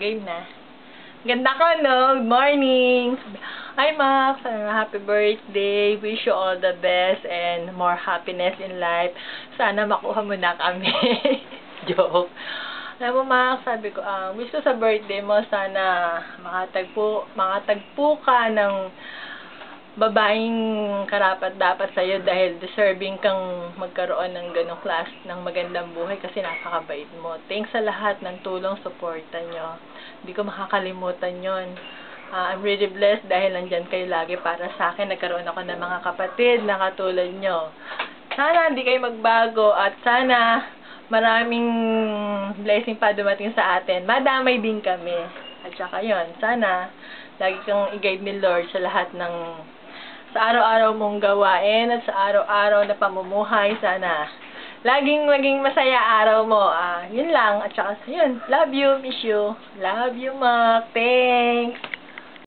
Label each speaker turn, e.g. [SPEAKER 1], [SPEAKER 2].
[SPEAKER 1] Game na. Ganda ka, no? Good morning! Hi, Max! Happy birthday! Wish you all the best and more happiness in life. Sana makuha mo na kami. Joke. Alam mo, Max, sabi ko, wish ko sa birthday mo, sana makatagpo ka ng babaeng karapat-dapat sa'yo dahil deserving kang magkaroon ng ganong class ng magandang buhay kasi napakabait mo. Thanks sa lahat ng tulong, suporta nyo. Hindi ko makakalimutan yon. I'm really blessed dahil nandyan kayo lagi para sa akin. Nagkaroon ako ng mga kapatid na katulad nyo. Sana hindi kayo magbago at sana maraming blessing pa dumating sa atin. Madamay din kami. At saka yun, sana lagi kang i-guide ni Lord sa lahat ng sa araw-araw mong gawain at sa araw-araw na pamumuhay. Sana laging maging masaya araw mo. Yun lang. At saka yun, love you, miss you. Love you, Mac. Thanks.